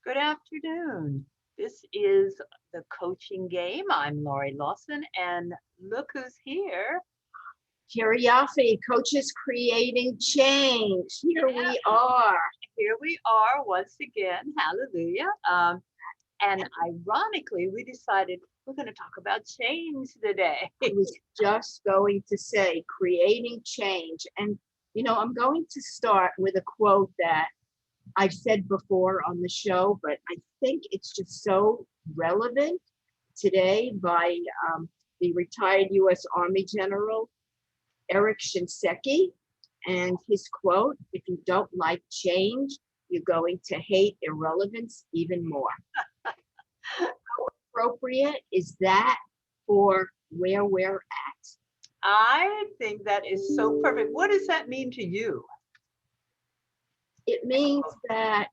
Good afternoon. This is the coaching game. I'm Laurie Lawson, and look who's here. Carrie Yoffe, Coaches Creating Change. Here Yeah, we are. here we are once again. Hallelujah. And ironically, we decided we're going to talk about change today. I was just going to say creating change. And, I'm going to start with a quote that I've said before on the show, but I think it's just so relevant today by the retired U.S. Army General Eric Shinseki. And his quote, if you don't like change, you're going to hate irrelevance even more. Appropriate is that for where we're at? I think that is so perfect. What does that mean to you? It means that,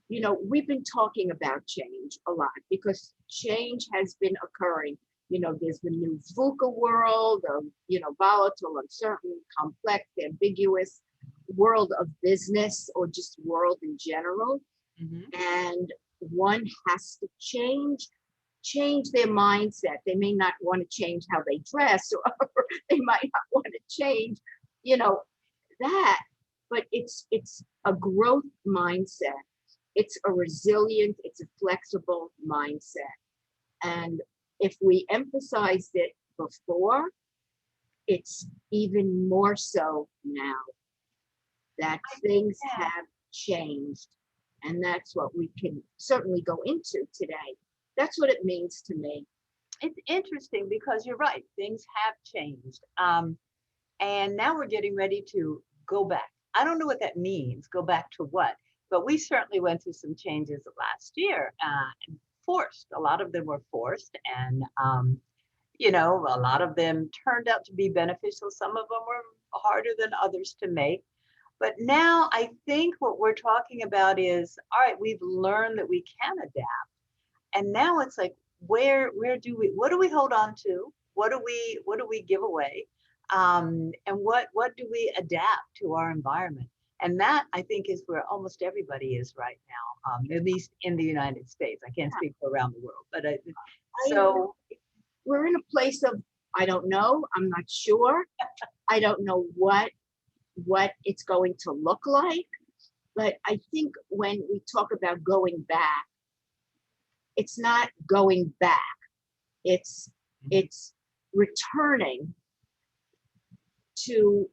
we've been talking about change a lot because change has been occurring. There's the new VUCA world of, volatile, uncertain, complex, ambiguous world of business or just world in general. Mhm. And one has to change their mindset. They may not want to change how they dress, or they might not want to change, you know, that. But it's a growth mindset. It's a resilient, it's a flexible mindset. And if we emphasized it before, it's even more so now that things Yeah. have changed. And that's what we can certainly go into today. That's what it means to me. It's interesting because you're right. Things have changed. And now we're getting ready to go back. I don't know what that means, go back to what, but we certainly went through some changes last year, and forced. A lot of them were forced, and a lot of them turned out to be beneficial. Some of them were harder than others to make. But now I think what we're talking about is, all right, we've learned that we can adapt, and now it's like, where do we, what do we hold on to, what do we give away, and what do we adapt to our environment? And that, I think, is where almost everybody is right now, at least in the United States. I can't speak for around the world, but I agree. so We're in a place of I don't know, I'm not sure. I don't know what it's going to look like. But I think when we talk about going back, it's not going back. It's it's returning to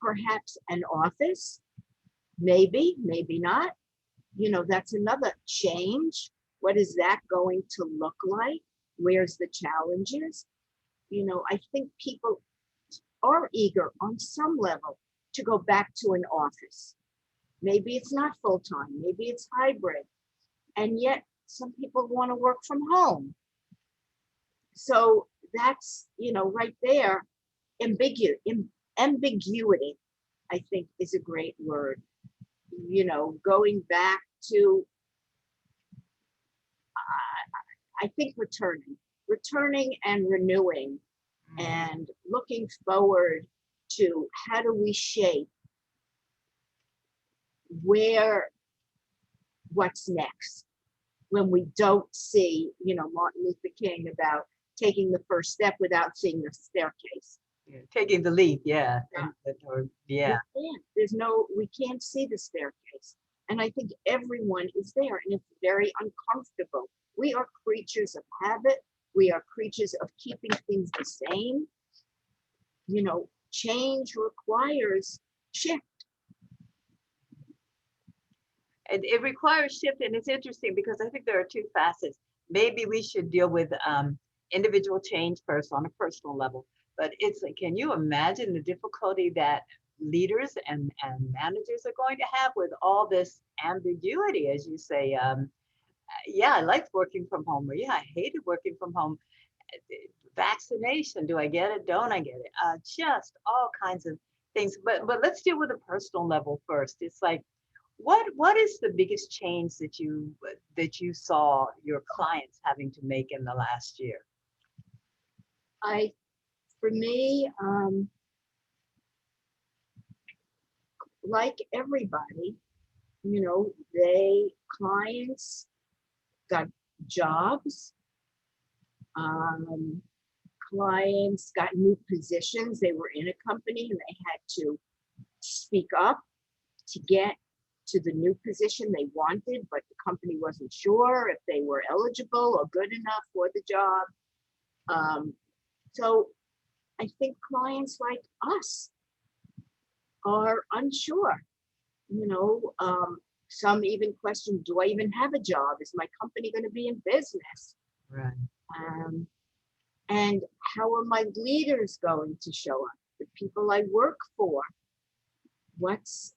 perhaps an office, maybe not. That's another change. What is that going to look like? Where's the challenges? I think people are eager on some level to go back to an office. Maybe it's not full time, maybe it's hybrid. And yet some people want to work from home. So that's, right there, ambiguity, I think, is a great word. Going back to, I think, returning and renewing and looking forward to how do we shape where, what's next when we don't see, Martin Luther King about taking the first step without seeing the staircase. yeah, taking the leap, yeah, Yeah. or We yeah. can't. We can't see the staircase. And I think everyone is there, and it's very uncomfortable. We are creatures of habit. We are creatures of keeping things the same. Change requires shift. It requires shift, and it's interesting because I think there are two facets. Maybe we should deal with individual change first on a personal level, but it's like, can you imagine the difficulty that leaders and managers are going to have with all this ambiguity, as you say? Yeah, I liked working from home, or yeah, I hated working from home. Vaccination, do I get it? Don't I get it? Just all kinds of things. But let's deal with a personal level first. It's like, what is the biggest change that you saw your clients having to make in the last year? I, for me, like everybody, clients got jobs, um, clients got new positions. They were in a company and they had to speak up to get to the new position they wanted, but the company wasn't sure if they were eligible or good enough for the job. So I think clients like us are unsure. Some even question, do I even have a job? Is my company going to be in business? Right. Um, and how are my leaders going to show up? The people I work for, what's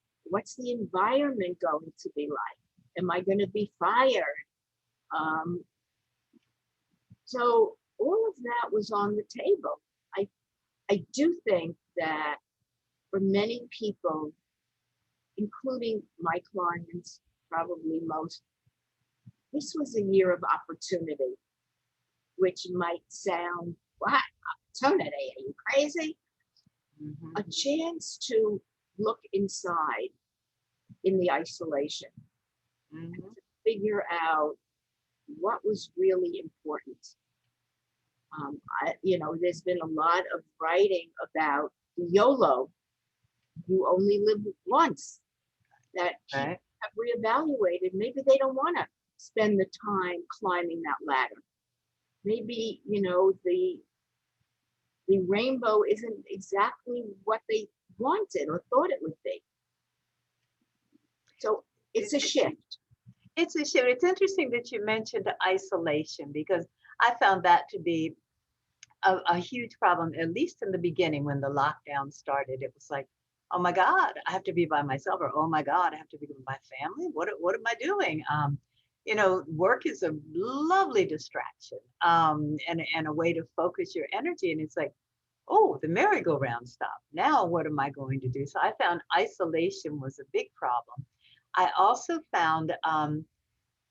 the environment going to be like? Am I going to be fired? Um, so all of that was on the table. I do think that for many people, including my clients, probably most, this was a year of opportunity, which might sound, what, opportunity? Are you crazy? Mhm. A chance to look inside in the isolation, Mhm. figure out what was really important. There's been a lot of writing about YOLO, you only live once, that people Right. have reevaluated. Maybe they don't want to spend the time climbing that ladder. Maybe, the rainbow isn't exactly what they wanted or thought it would be. So it's a shift. It's a shift. It's interesting that you mentioned isolation because I found that to be a huge problem, at least in the beginning when the lockdown started. It was like, oh my God, I have to be by myself, or oh my God, I have to be with my family. What am I doing? Work is a lovely distraction, and a way to focus your energy. And it's like, oh, the merry-go-round stopped. Now what am I going to do? So I found isolation was a big problem. I also found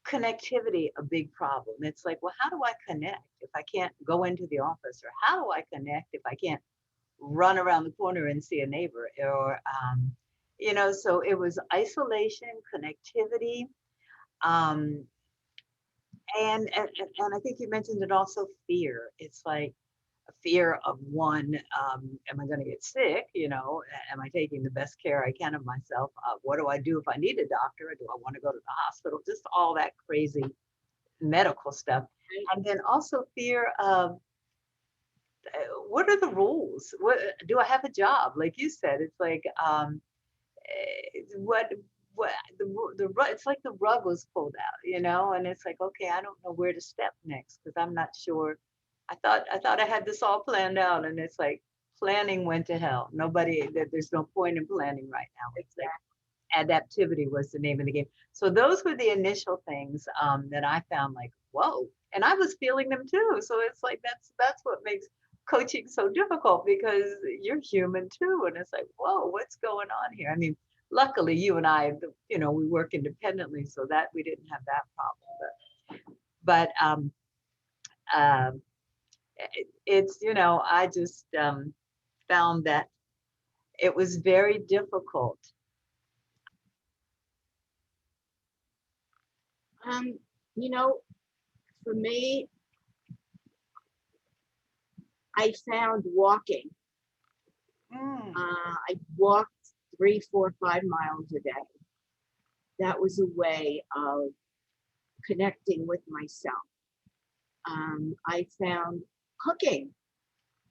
connectivity a big problem. It's like, well, how do I connect if I can't go into the office? Or how do I connect if I can't run around the corner and see a neighbor? So it was isolation, connectivity, um, and I think you mentioned it also fear. It's like a fear of one, am I going to get sick? Am I taking the best care I can of myself? What do I do if I need a doctor? Or do I want to go to the hospital? Just all that crazy medical stuff. And then also fear of what are the rules? What do I have a job? Like you said, it's like what it's like the rug was pulled out, and it's like, okay, I don't know where to step next because I'm not sure. I thought I had this all planned out, and it's like planning went to hell. There's no point in planning right now. It's like adaptivity was the name of the game. So those were the initial things that I found like, whoa, and I was feeling them too. So it's like that's what makes coaching so difficult because you're human too, and it's like, whoa, what's going on here? I mean, luckily you and I, we work independently, so that we didn't have that problem. But um, it's I just found that it was very difficult. Um, you know, for me, I found walking. Mm, I walked 3, 4, 5 miles a day. That was a way of connecting with myself. I found cooking,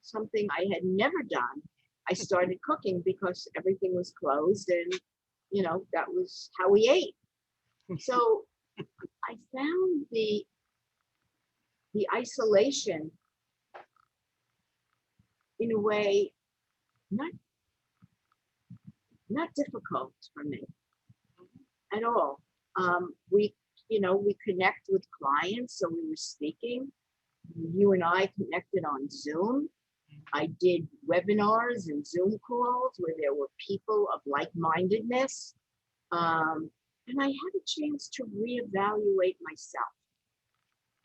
something I had never done. I started cooking because everything was closed and, that was how we ate. So I found the isolation in a way not not difficult for me at all. We connect with clients, so we were speaking. You and I connected on Zoom. I did webinars and Zoom calls where there were people of like-mindedness. And I had a chance to reevaluate myself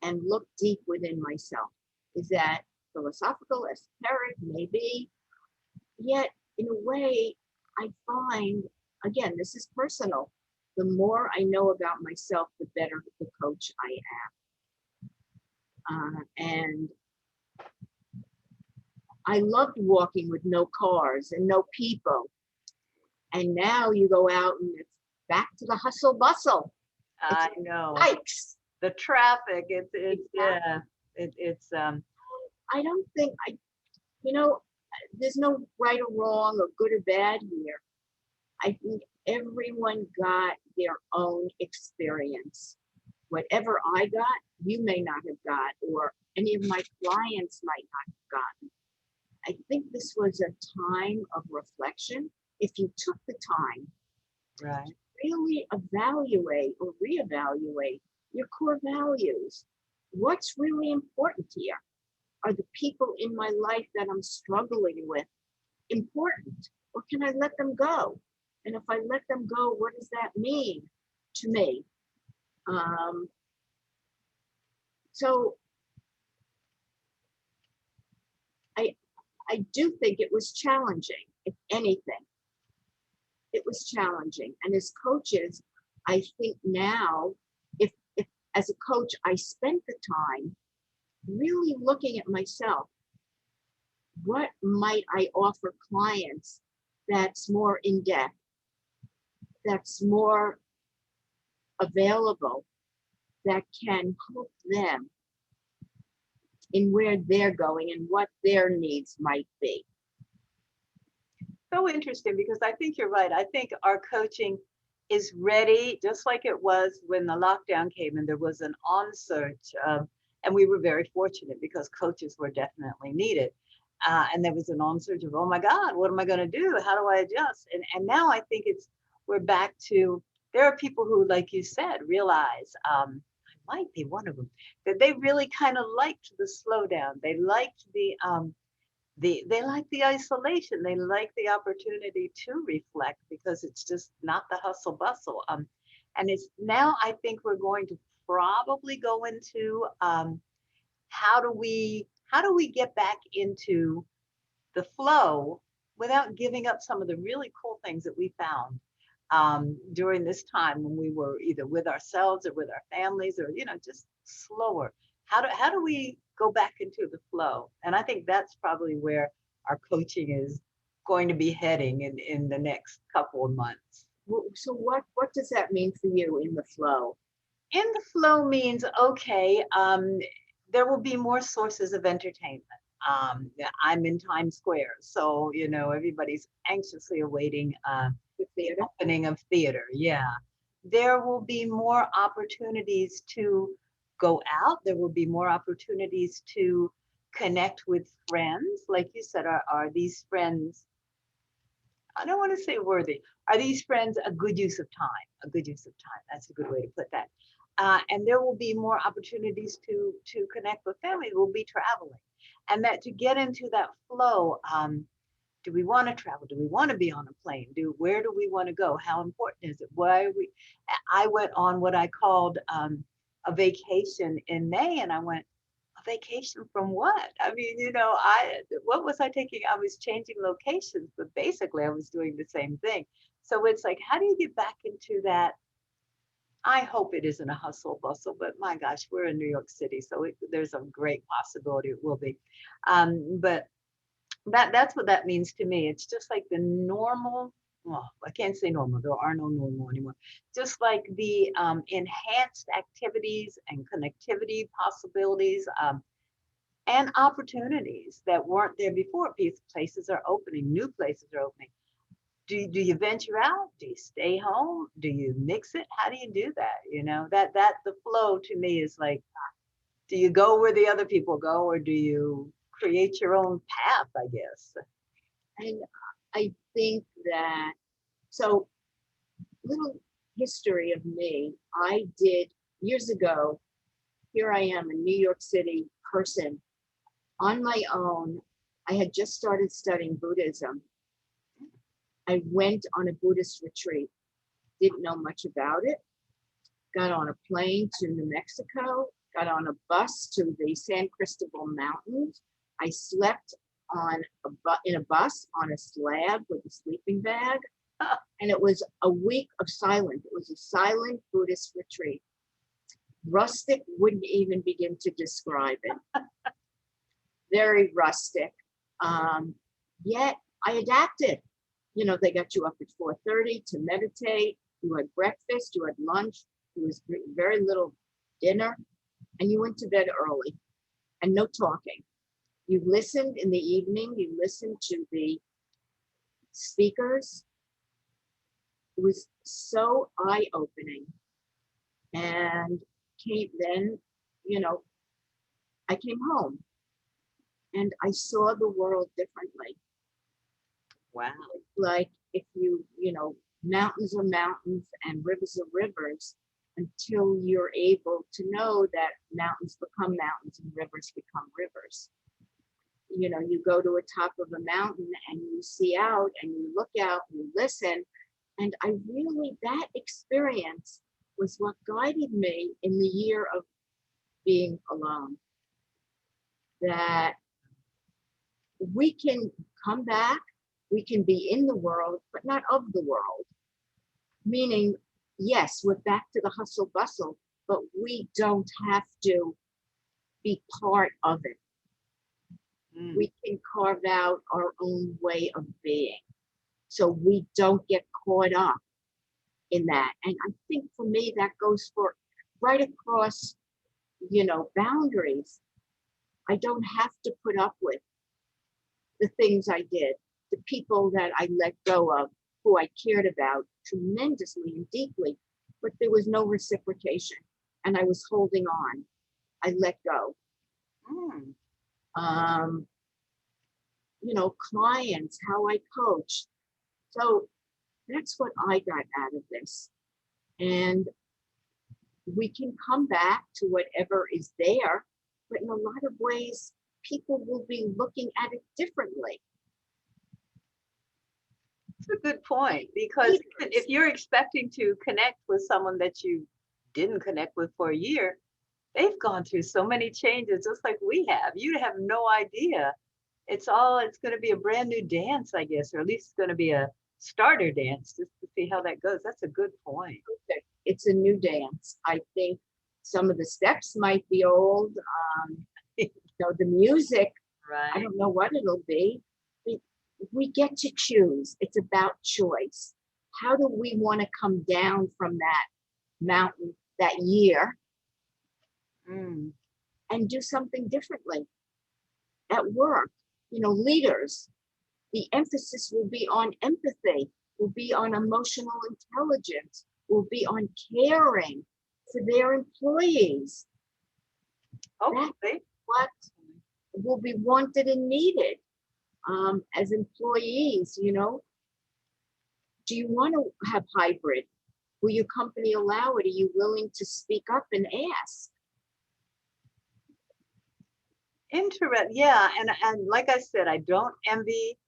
and look deep within myself. Is that philosophical, esoteric? Maybe. Yet, in a way, I find, again, this is personal, the more I know about myself, the better the coach I am. And I loved walking with no cars and no people. And now you go out and it's back to the hustle bustle. I know. Yikes. The traffic, it's yeah, it's I don't think there's no right or wrong or good or bad here. I think everyone got their own experience. Whatever I got, you may not have got, or any of my clients might not have gotten. I think this was a time of reflection. If you took the time right. to really evaluate or reevaluate your core values, what's really important here? Are the people in my life that I'm struggling with important, or can I let them go? And if I let them go, what does that mean to me? So I do think it was challenging. If anything, it was challenging. And as coaches, I think now, if as a coach, I spent the time really looking at myself. What might I offer clients that's more in depth, that's more available, that can help them in where they're going and what their needs might be? So interesting, because I think you're right. I think our coaching is ready, just like it was when the lockdown came and there was an onsurge. And we were very fortunate because coaches were definitely needed. And there was an onsurge of, oh my God, what am I going to do? How do I adjust? And now I think we're back to, there are people who, like you said, realize, I might be one of them, that they really kind of liked the slowdown. They liked they like the isolation. They like the opportunity to reflect because it's just not the hustle bustle. And it's now I think we're going to probably go into how do we get back into the flow without giving up some of the really cool things that we found during this time when we were either with ourselves or with our families, or just slower. How do we go back into the flow? And I think that's probably where our coaching is going to be heading in the next couple of months. So what does that mean for you in the flow? In the flow means, okay, there will be more sources of entertainment. I'm in Times Square, so everybody's anxiously awaiting The theater? opening of theater. Yeah, there will be more opportunities to go out. There will be more opportunities to connect with friends. Like you said, are these friends, I don't want to say worthy, are these friends a good use of time? A good use of time. That's a good way to put that. And there will be more opportunities to connect with family. We'll be traveling, and that to get into that flow. Do we want to travel? Do we want to be on a plane? Where do we want to go? How important is it? Why are we? I went on what I called a vacation in May, and I went, a vacation from what? I mean, what was I taking? I was changing locations, but basically I was doing the same thing. So it's like, how do you get back into that? I hope it isn't a hustle bustle, but my gosh, we're in New York City, so there's a great possibility it will be. But that's what that means to me. It's just like the normal. Well, I can't say normal. There are no normal anymore. Just like the enhanced activities and connectivity possibilities and opportunities that weren't there before. Places are opening. New places are opening. Do you venture out? Do you stay home? Do you mix it? How do you do that? That the flow to me is like, do you go where the other people go, or do you create your own path, I guess? And I think that, so little history of me, I did years ago, here I am, a New York City person on my own. I had just started studying Buddhism. I went on a Buddhist retreat, didn't know much about it, got on a plane to New Mexico, got on a bus to the San Cristobal Mountains. I slept in a bus on a slab with a sleeping bag. And it was a week of silence. It was a silent Buddhist retreat. Rustic wouldn't even begin to describe it. Very rustic. Yet I adapted. You know, they got you up at 4:30 to meditate. You had breakfast, you had lunch, there was very little dinner, and you went to bed early and no talking. You listened in the evening, you listened to the speakers. It was so eye-opening. And then, you know, I came home and I saw the world differently. Wow. Like if you know, mountains are mountains and rivers are rivers until you're able to know that mountains become mountains and rivers become rivers. You know, you go to a top of a mountain and you see out and you look out and you listen. And I really, that experience was what guided me in the year of being alone. That we can come back, we can be in the world, but not of the world. Meaning, yes, we're back to the hustle bustle, but we don't have to be part of it. We can carve out our own way of being. So we don't get caught up in that. And I think for me, that goes for right across, you know, boundaries. I don't have to put up with the things I did, the people that I let go of, who I cared about tremendously and deeply, but there was no reciprocation and I was holding on. I let go. You know, clients, how I coach. So that's what I got out of this. And we can come back to whatever is there, but in a lot of ways, people will be looking at it differently. That's a good point, because if you're expecting to connect with someone that you didn't connect with for a year, they've gone through so many changes, just like we have. You have no idea. It's going to be a brand new dance, I guess, or at least it's going to be a starter dance just to see how that goes. That's a good point. It's a new dance. I think some of the steps might be old. You know, the music, Right. I don't know what it'll be. We get to choose. It's about choice. How do we want to come down from that mountain that year and do something differently at work? You know, leaders, the emphasis will be on empathy, will be on emotional intelligence, will be on caring for their employees. Okay. That's what will be wanted and needed as employees. You know, do you want to have hybrid? Will your company allow it? Are you willing to speak up and ask? Yeah, and like I said, I don't envy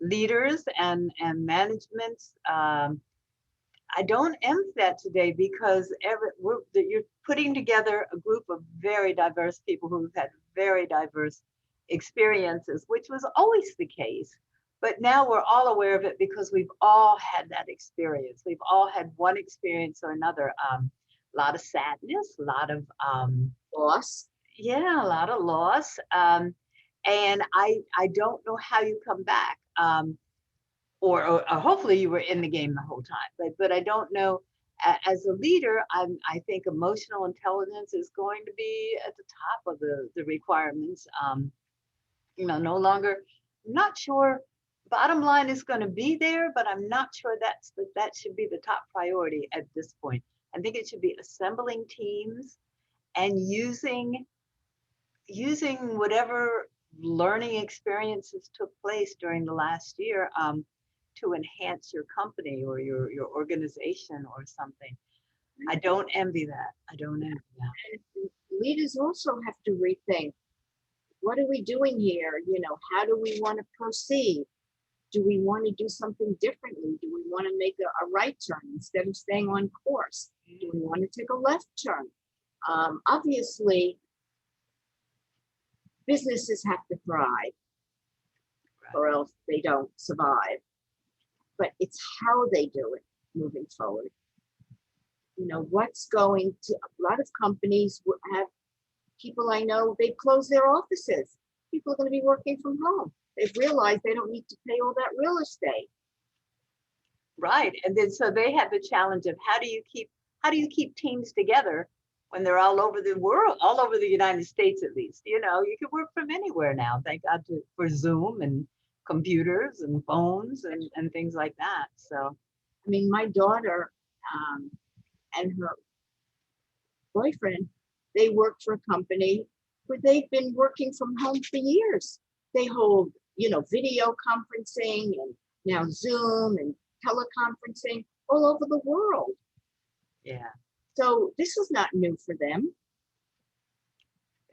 leaders and managements. I don't envy that today, because you're putting together a group of very diverse people who've had very diverse experiences, which was always the case. But now we're all aware of it because we've all had that experience. We've all had one experience or another. A lot of sadness, a lot of Loss. yeah, a lot of loss. And I don't know how you come back. Or hopefully you were in the game the whole time, but I don't know. As a leader, I think emotional intelligence is going to be at the top of the requirements. You know, no longer, not sure. Bottom line is going to be there, but I'm not sure that should be the top priority at this point. I think it should be assembling teams and using whatever learning experiences took place during the last year to enhance your company or your organization or something. I don't envy that. I don't envy that. And leaders also have to rethink, what are we doing here? You know, how do we want to proceed? Do we want to do something differently? Do we want to make a right turn instead of staying on course? Do we want to take a left turn? Obviously, businesses have to thrive, or else they don't survive. But it's how they do it. moving forward. You know, what's going to, a lot of companies have people I know, they've closed their offices. People are going to be working from home. They've realized they don't need to pay all that real estate. Right. And then so they have the challenge of how do you keep teams together when they're all over the world, all over the United States at least. You know, you can work from anywhere now, thank God for Zoom and computers and phones and things like that. So I mean, my daughter and her boyfriend, they work for a company where they've been working from home for years. They hold, you know, video conferencing and now Zoom and teleconferencing all over the world. yeah. So this was not new for them.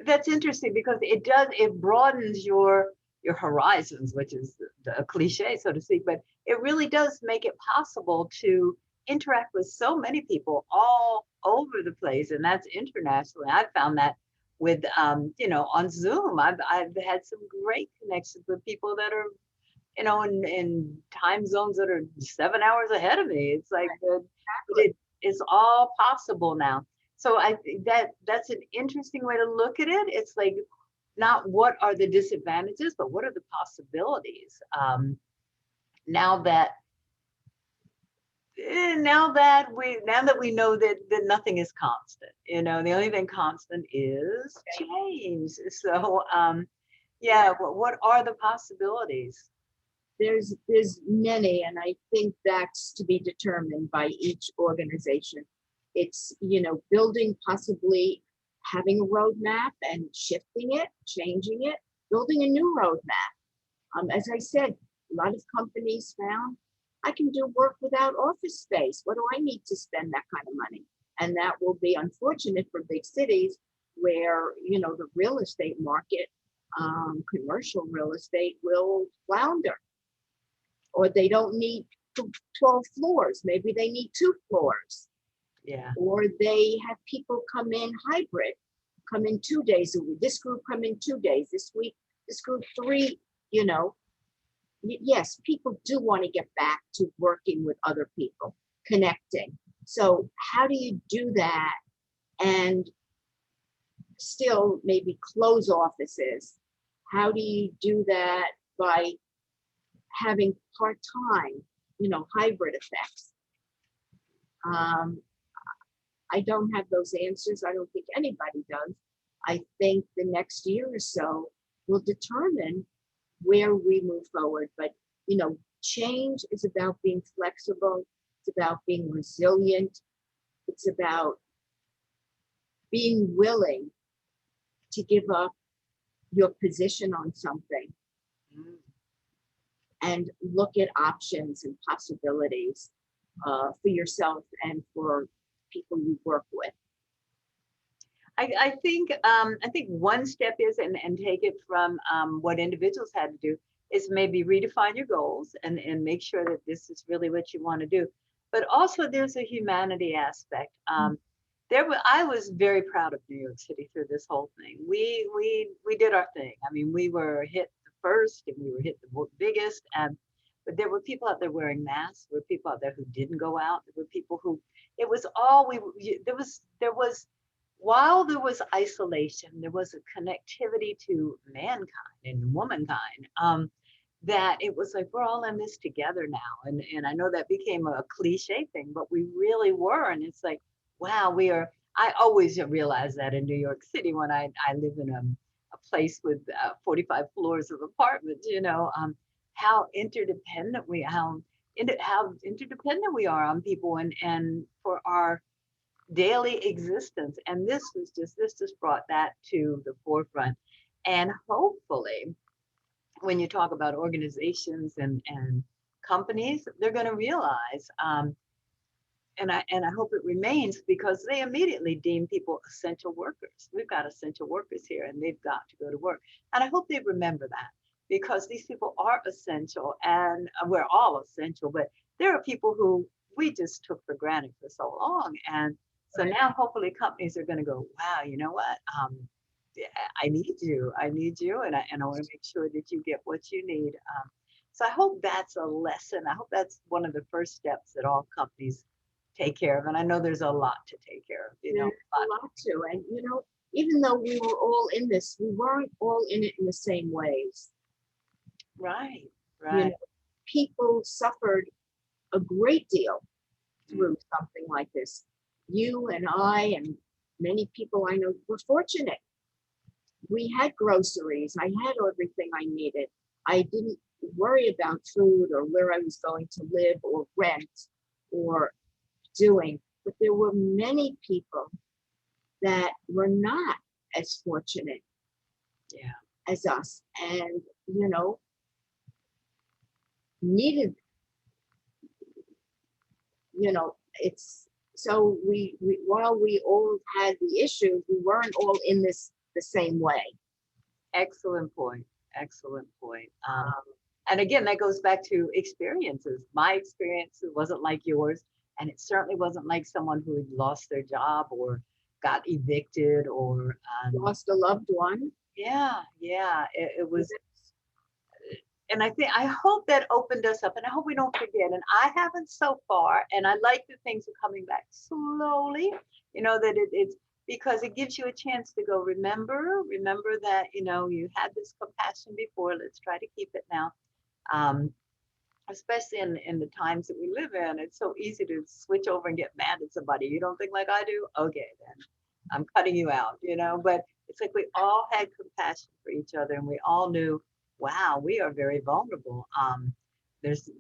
That's interesting because it broadens your horizons, which is a cliche, so to speak, but it really does make it possible to interact with so many people all over the place, and that's internationally. I've found that with you know, on Zoom, I've had some great connections with people that are, you know, in time zones that are 7 hours ahead of me. It's like Exactly. it is all possible now. So I think that that's an interesting way to look at it. It's like not what are the disadvantages, but what are the possibilities? Now that now that we know that nothing is constant, you know, the only thing constant is change. So yeah, what are the possibilities? There's many, and I think that's to be determined by each organization. It's, you know, building, possibly having a roadmap and shifting it, changing it, building a new roadmap. As I said, a lot of companies found I can do work without office space. What do I need to spend that kind of money? And that will be unfortunate for big cities where, you know, the real estate market, commercial real estate will flounder, or they don't need 12 floors. Maybe they need 2 floors, Yeah. or they have people come in hybrid, come in 2 days a week. This group come in 2 days this week. This group 3, you know. Yes, people do want to get back to working with other people, connecting. So how do you do that and still maybe close offices? How do you do that by having part-time, you know, hybrid effects? Um, I don't have those answers. I don't think anybody does. I think the next year or so will determine where we move forward. But, you know, change is about being flexible. It's about being resilient. It's about being willing to give up your position on something Mm. and look at options and possibilities for yourself and for people you work with. I think one step is, and take it from what individuals had to do, is maybe redefine your goals and make sure that this is really what you want to do. But also there's a humanity aspect. I was very proud of New York City through this whole thing. We did our thing. I mean, we were hit the first and we were hit the biggest. And but there were people out there wearing masks. There were people out there who didn't go out. There were people who it was all there was while there was isolation, there was a connectivity to mankind and womankind. That it was like we're all in this together now, and I know that became a cliche thing, but we really were, and it's like, wow, we are. I always realize that in New York City when I live in a place with 45 floors of apartments, you know, how interdependent how interdependent we are on people and for our daily existence. And this just brought that to the forefront. And hopefully, when you talk about organizations and companies, they're going to realize, and I hope it remains, because they immediately deem people essential workers. We've got essential workers here, and they've got to go to work. And I hope they remember that, because these people are essential, and we're all essential. But there are people who we just took for granted for so long, and so now hopefully companies are going to go, wow, you know what? Yeah, I need you, and I want to make sure that you get what you need. So I hope that's a lesson. I hope that's one of the first steps that all companies take care of. And I know there's a lot to take care of, There's a lot to, and even though we were all in this, we weren't all in it in the same ways. Right, You right. know, people suffered a great deal through something like this. You and I and many people I know were fortunate. We had groceries. I had everything I needed. I didn't worry about food or where I was going to live or rent or doing. But there were many people that were not as fortunate Yeah. as us and, needed, it's so we while we all had the issues, we weren't all in this the same way. Excellent point. Excellent point. Um, And again, that goes back to experiences. My experience wasn't like yours, and it certainly wasn't like someone who had lost their job or got evicted or Lost a loved one. yeah, yeah. It was, and I hope that opened us up, and I hope we don't forget. And I haven't so far, and I like that things are coming back slowly. That it's because it gives you a chance to go remember that you had this compassion before. Let's try to keep it now. Um, Especially in the times that we live in, it's so easy to switch over and get mad at somebody. You don't think like I do? Okay, then I'm cutting you out. But it's like we all had compassion for each other and we all knew, wow, we are very vulnerable. There's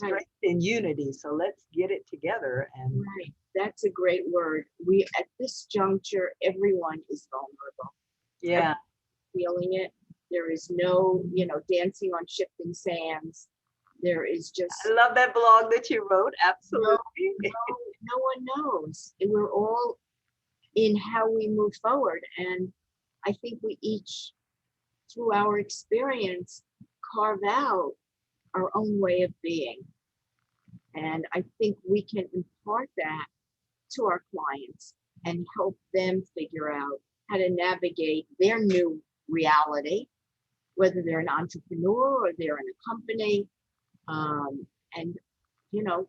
Right, strength in unity. So let's get it together. And right. That's a great word. We at this juncture, everyone is vulnerable. yeah, Feeling it. There is no, dancing on shifting sands. There is I just love that blog that you wrote. no, Absolutely. no one knows. And we're all in how we move forward. And I think we each, through our experience, carve out our own way of being. And I think we can impart that to our clients and help them figure out how to navigate their new reality, whether they're an entrepreneur or they're in a company, and you know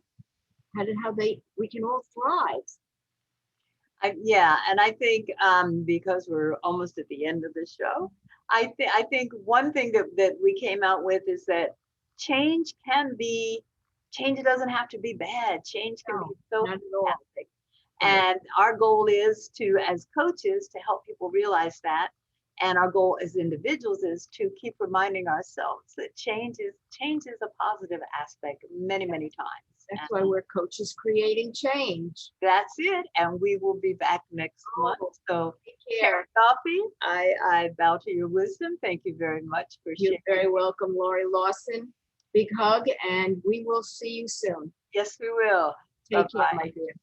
how we can all thrive. Yeah, and I think because we're almost at the end of the show, I think one thing that we came out with is that change can be change doesn't have to be bad. Change can No, be so not at all. fantastic. And our goal is to, as coaches, to help people realize that. And our goal as individuals is to keep reminding ourselves that change is a positive aspect many, many times. That's why we're coaches creating change. That's it. And we will be back next month. So, Take Karen care. Coffee, I bow to your wisdom. Thank you very much for You're sharing. very welcome, Laurie Lawson. Big hug, and we will see you soon. Yes, we will. Take Bye-bye. care, my dear.